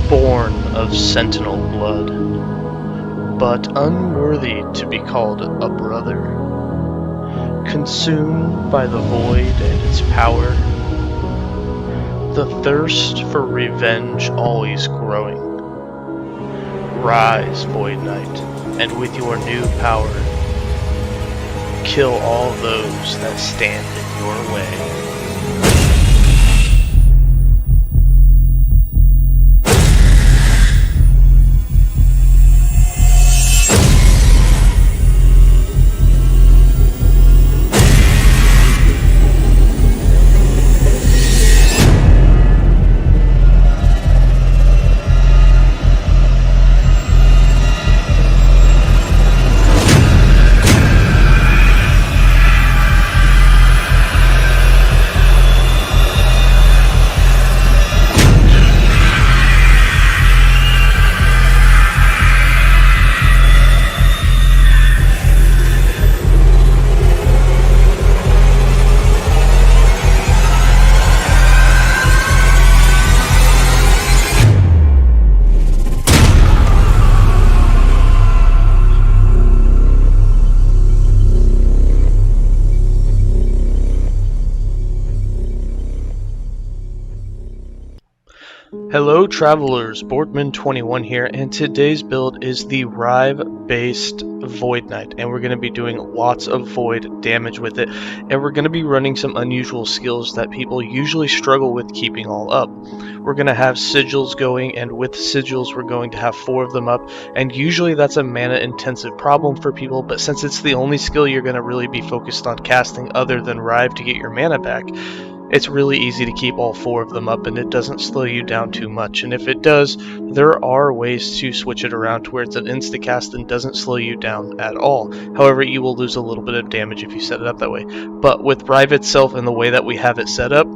born of Sentinel blood, but unworthy to be called a brother, consumed by the void and its power, the thirst for revenge always growing. Rise, Void Knight, and with your new power, kill all those that stand in your way. Hello travelers, Boardman21 here, and today's build is the Rive based Void Knight, and we're going to be doing lots of void damage with it, and we're going to be running some unusual skills that people usually struggle with keeping all up. We're going to have sigils going, and with sigils we're going to have 4 of them up, and usually that's a mana intensive problem for people, but since it's the only skill you're going to really be focused on casting other than Rive to get your mana back, it's really easy to keep all 4 of them up and it doesn't slow you down too much. And if it does, there are ways to switch it around to where it's an insta-cast and doesn't slow you down at all. However, you will lose a little bit of damage if you set it up that way. But with Rive itself and the way that we have it set up,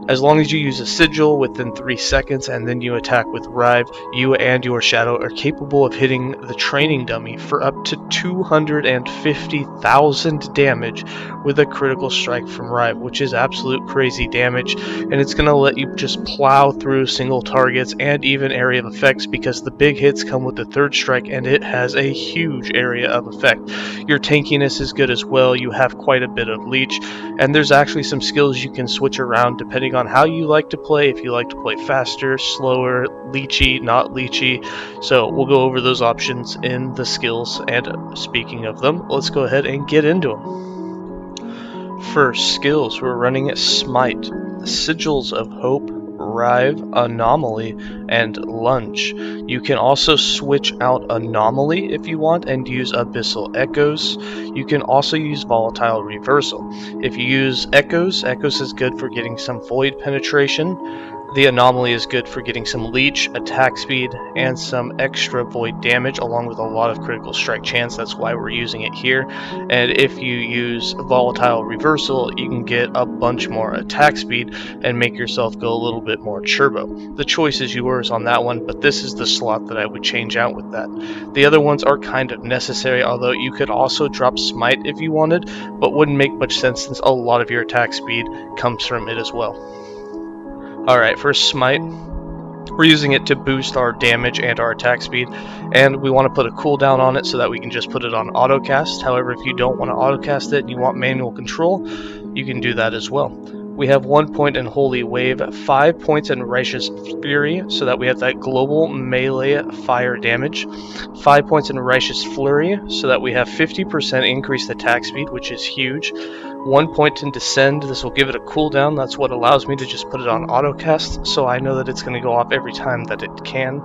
as long as you use a sigil within 3 seconds and then you attack with Rive, you and your shadow are capable of hitting the training dummy for up to 250,000 damage with a critical strike from Rive, which is absolute crazy damage, and it's going to let you just plow through single targets and even area of effects, because the big hits come with the 3rd strike and it has a huge area of effect. Your tankiness is good as well, you have quite a bit of leech, and there's actually some skills you can switch around depending on how you like to play, if you like to play faster, slower, leechy, not leechy. So we'll go over those options in the skills, and speaking of them, let's go ahead and get into them. First, skills, we're running Smite, Sigils of Hope, Rive, Anomaly, and Lunge. You can also switch out Anomaly if you want and use Abyssal Echoes. You can also use Volatile Reversal. If you use Echoes, Echoes is good for getting some void penetration. The Anomaly is good for getting some leech, attack speed, and some extra void damage, along with a lot of critical strike chance. That's why we're using it here. And if you use Volatile Reversal, you can get a bunch more attack speed and make yourself go a little bit more turbo. The choice is yours on that one, but this is the slot that I would change out with that. The other ones are kind of necessary, although you could also drop Smite if you wanted, but wouldn't make much sense since a lot of your attack speed comes from it as well. Alright, for Smite, we're using it to boost our damage and our attack speed, and we want to put a cooldown on it so that we can just put it on autocast. However, if you don't want to autocast it and you want manual control, you can do that as well. We have 1 point in Holy Wave, 5 points in Righteous Fury, so that we have that global melee fire damage, 5 points in Righteous Flurry, so that we have 50% increased attack speed, which is huge. 1 point in Descend, this will give it a cooldown. That's what allows me to just put it on autocast, so I know that it's going to go off every time that it can.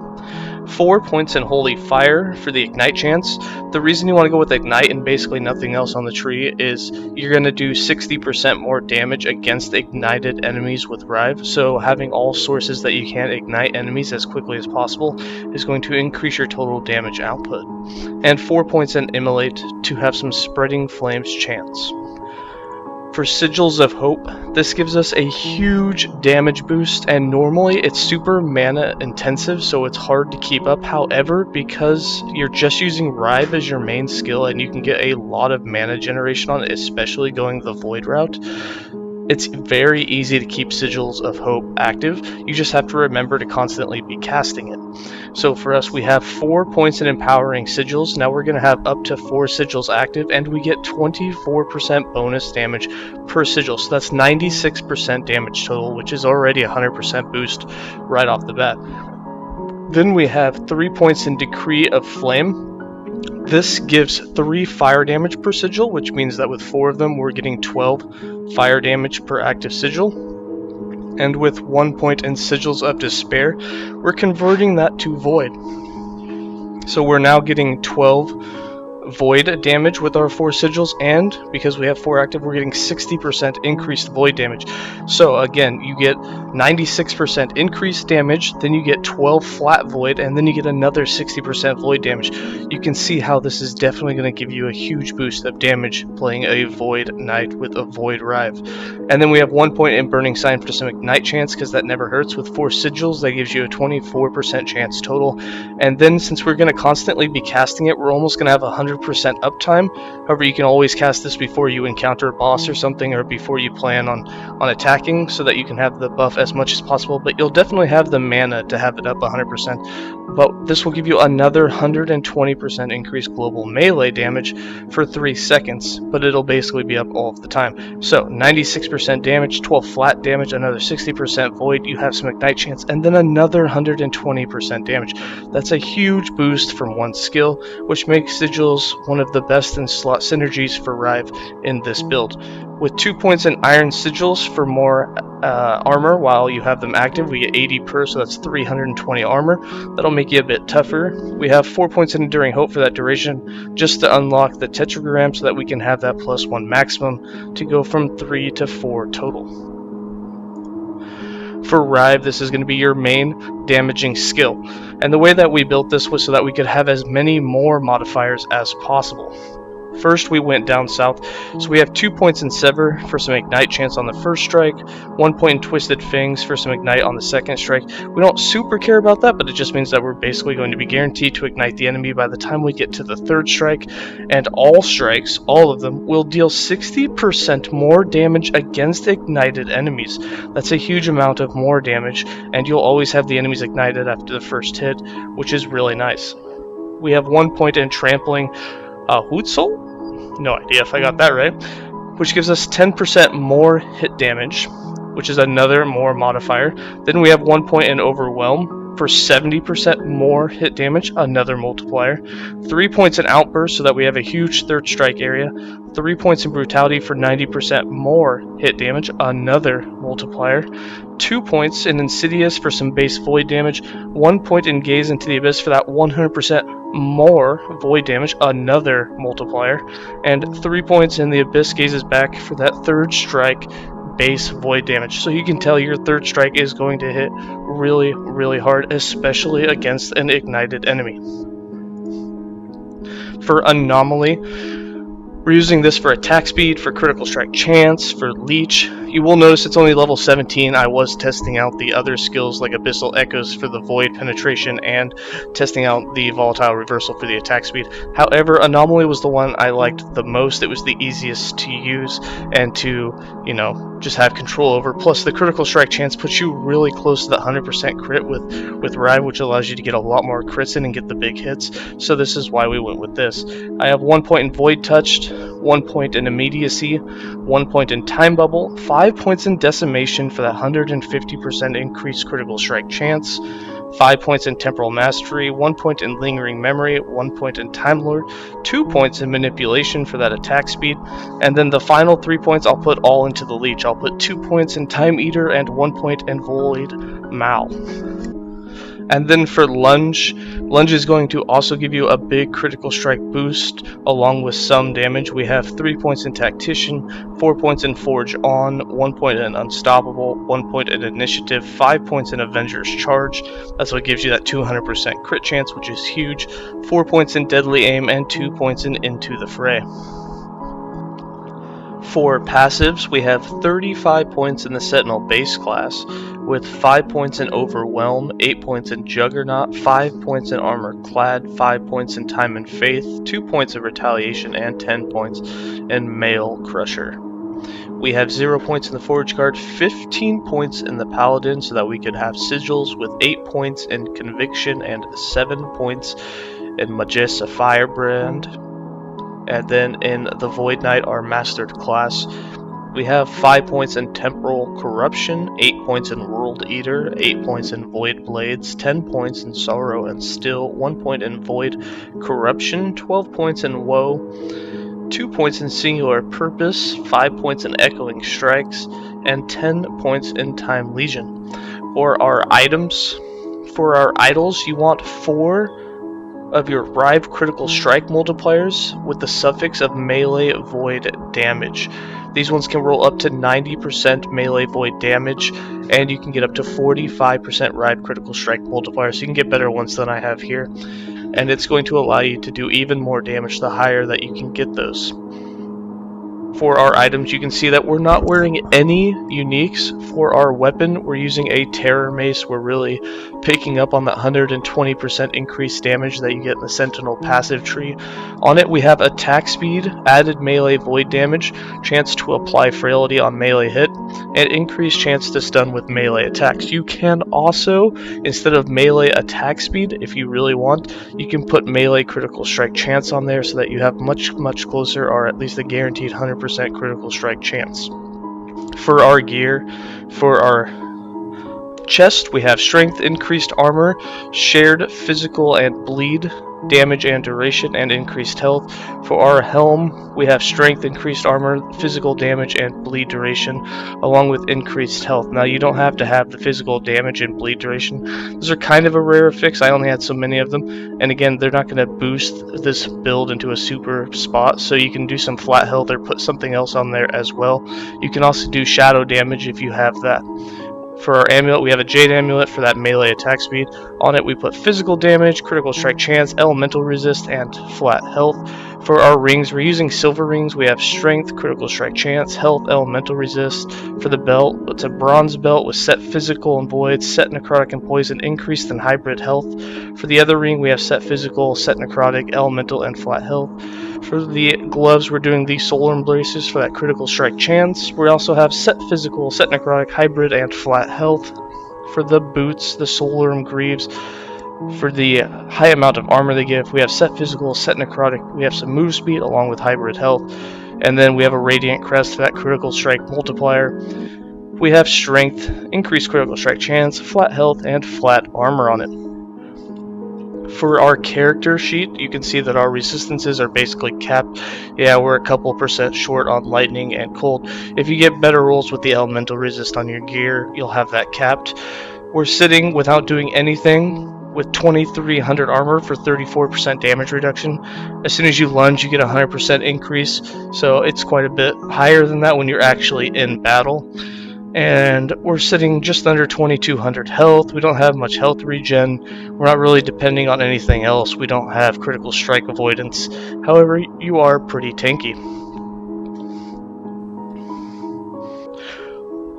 4 points in Holy Fire for the Ignite chance. The reason you want to go with Ignite and basically nothing else on the tree is you're going to do 60% more damage against ignited enemies with Rive, so having all sources that you can ignite enemies as quickly as possible is going to increase your total damage output. And 4 points in Immolate to have some Spreading Flames chance. For Sigils of Hope, this gives us a huge damage boost, and normally it's super mana intensive, so it's hard to keep up. However, because you're just using Rive as your main skill and you can get a lot of mana generation on it, especially going the Void route, It's very easy to keep Sigils of Hope active. You just have to remember to constantly be casting it. So for us, we have 4 points in empowering sigils. Now we're going to have up to 4 sigils active, and we get 24% bonus damage per sigil. So that's 96% damage total, which is already a 100% boost right off the bat. Then we have 3 points in Decree of Flame. This gives 3 fire damage per sigil, which means that with 4 of them, we're getting 12 fire damage per active sigil. And with 1 point in Sigils of Despair, we're converting that to Void. So we're now getting 12 Void damage with our 4 sigils, and because we have 4 active, we're getting 60% increased Void damage. So again, you get 96% increased damage, then you get 12 flat Void, and then you get another 60% Void damage. You can see how this is definitely going to give you a huge boost of damage playing a Void Knight with a Void Rive. And then we have 1 point in Burning Sign for some Ignite chance, because that never hurts. With 4 sigils, that gives you a 24% chance total. And then since we're going to constantly be casting it, we're almost going to have 100% uptime. However, you can always cast this before you encounter a boss or something, or before you plan on attacking, so that you can have the buff as much as possible, but you'll definitely have the mana to have it up 100%. But this will give you another 120% increased global melee damage for 3 seconds, but it'll basically be up all of the time. So 96% damage, 12 flat damage, another 60% void, you have some ignite chance, and then another 120% damage. That's a huge boost from one skill, which makes Sigils one of the best in slot synergies for Rive in this build. With 2 points in Iron Sigils for more armor while you have them active, we get 80 per, so that's 320 armor. That'll make you a bit tougher. We have 4 points in Enduring Hope for that duration, just to unlock the tetragram so that we can have that +1 maximum to go from 3 to 4 total. For Rive, this is going to be your main damaging skill, and the way that we built this was so that we could have as many more modifiers as possible. First, we went down south, so we have 2 points in Sever for some ignite chance on the first strike, 1 point in Twisted Fangs for some ignite on the second strike. We don't super care about that, but it just means that we're basically going to be guaranteed to ignite the enemy by the time we get to the third strike, and all strikes, all of them, will deal 60% more damage against ignited enemies. That's a huge amount of more damage, and you'll always have the enemies ignited after the first hit, which is really nice. We have 1 point in Trampling Hootsoul? No idea if I got that right, which gives us 10% more hit damage, which is another more modifier. Then we have 1 point in Overwhelm for 70% more hit damage, another multiplier. 3 points in Outburst so that we have a huge third strike area. 3 points in Brutality for 90% more hit damage, another multiplier. 2 points in Insidious for some base void damage. 1 point in Gaze into the Abyss for that 100% more void damage, another multiplier. And 3 points in the Abyss Gazes Back for that third strike base void damage. So you can tell your third strike is going to hit really, really hard, especially against an ignited enemy. For Anomaly, we're using this for attack speed, for critical strike chance, for leech. You will notice it's only level 17. I was testing out the other skills like Abyssal Echoes for the void penetration and testing out the volatile reversal for the attack speed. However, Anomaly was the one I liked the most. It was the easiest to use and to, just have control over. Plus, the critical strike chance puts you really close to the 100% crit with Rive, which allows you to get a lot more crits in and get the big hits. So this is why we went with this. I have 1 point in Void Touched, 1 point in Immediacy, 1 point in Time Bubble, 5 points in Decimation for that 150% increased critical strike chance, 5 points in Temporal Mastery, 1 point in Lingering Memory, 1 point in Time Lord, 2 points in Manipulation for that attack speed, and then the final 3 points I'll put all into the leech. I'll put 2 points in Time Eater and 1 point in Void Maul. And then for Lunge, Lunge is going to also give you a big critical strike boost along with some damage. We have 3 points in Tactician, 4 points in Forge On, 1 point in Unstoppable, 1 point in Initiative, 5 points in Avenger's Charge. That's what gives you that 200% crit chance, which is huge. 4 points in Deadly Aim and 2 points in Into the Fray. For passives, we have 35 points in the Sentinel base class, with 5 points in Overwhelm, 8 points in Juggernaut, 5 points in Armor Clad, 5 points in Time and Faith, 2 points of Retaliation, and 10 points in Mail Crusher. We have 0 points in the Forge Guard, 15 points in the Paladin, so that we could have Sigils with 8 points in Conviction and 7 points in Magista Firebrand. And then in the Void Knight, our Mastered class, we have 5 points in Temporal Corruption, 8 points in World Eater, 8 points in Void Blades, 10 points in Sorrow and Still, 1 point in Void Corruption, 12 points in Woe, 2 points in Singular Purpose, 5 points in Echoing Strikes, and 10 points in Time Legion. For our items, for our idols, you want 4 of your Rive critical strike multipliers with the suffix of melee void damage. These ones can roll up to 90% melee void damage, and you can get up to 45% Rive critical strike multiplier, so you can get better ones than I have here. And it's going to allow you to do even more damage the higher that you can get those. For our items, you can see that we're not wearing any uniques. For our weapon, we're using a Terror Mace. We're really picking up on that 120% increased damage that you get in the Sentinel passive tree. On it, we have attack speed, added melee void damage, chance to apply frailty on melee hit, and increased chance to stun with melee attacks. You can also, instead of melee attack speed, if you really want, you can put melee critical strike chance on there so that you have much closer, or at least a guaranteed 100% critical strike chance. For our gear, for our chest, we have strength, increased armor, shared physical and bleed damage and duration, and increased health. For our helm, we have strength, increased armor, physical damage, and bleed duration, along with increased health. Now, you don't have to have the physical damage and bleed duration. Those are kind of a rare fix. I only had so many of them, and again, they're not going to boost this build into a super spot, so you can do some flat health or put something else on there as well. You can also do shadow damage if you have that. For our amulet, we have a Jade Amulet for that melee attack speed. On it, we put physical damage, critical strike chance, elemental resist, and flat health. For our rings, we're using silver rings. We have strength, critical strike chance, health, elemental resist. For the belt, it's a bronze belt with set physical and void, set necrotic and poison, increased and hybrid health. For the other ring, we have set physical, set necrotic, elemental, and flat health. For the gloves, we're doing the solar embraces for that critical strike chance. We also have set physical, set necrotic, hybrid, and flat health. For the boots, the solar greaves, for the high amount of armor they give, we have set physical, set necrotic, we have some move speed along with hybrid health, and then we have a radiant crest for that critical strike multiplier. We have strength, increased critical strike chance, flat health, and flat armor on it. For our character sheet, you can see that our resistances are basically capped. Yeah, we're a couple % short on lightning and cold. If you get better rolls with the elemental resist on your gear, you'll have that capped. We're sitting without doing anything with 2300 armor for 34% damage reduction. As soon as you lunge, you get a 100% increase, so it's quite a bit higher than that when you're actually in battle. And we're sitting just under 2200 health. We don't have much health regen. We're not really depending on anything else. We don't have critical strike avoidance. However, you are pretty tanky.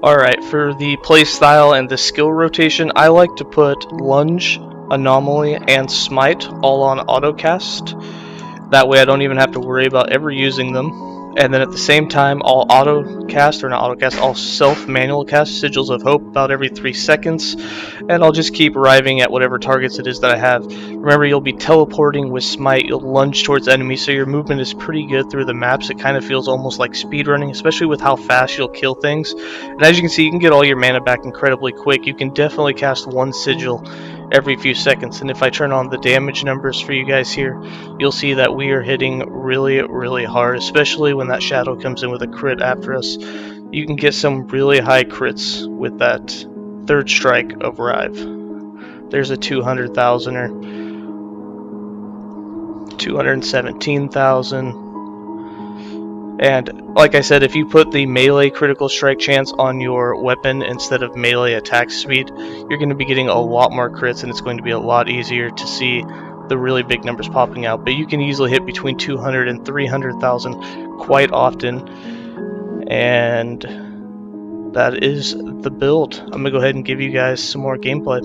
Alright, for the playstyle and the skill rotation, I like to put Lunge, Anomaly, and Smite all on autocast. That way I don't even have to worry about ever using them. And then at the same time, I'll I'll self-manual cast Sigils of Hope about every 3 seconds, and I'll just keep riving at whatever targets it is that I have. Remember, you'll be teleporting with Smite, you'll lunge towards enemies, so your movement is pretty good through the maps. It kind of feels almost like speedrunning, especially with how fast you'll kill things. And as you can see, you can get all your mana back incredibly quick. You can definitely cast 1 Sigil every few seconds, and if I turn on the damage numbers for you guys here, you'll see that we are hitting really hard, especially when that shadow comes in with a crit after us. You can get some really high crits with that third strike of Rive. There's a 200,000er, 217,000. And like I said, if you put the melee critical strike chance on your weapon instead of melee attack speed, you're going to be getting a lot more crits, and it's going to be a lot easier to see the really big numbers popping out. But you can easily hit between 200 and 300,000 quite often, and that is the build. I'm going to go ahead and give you guys some more gameplay.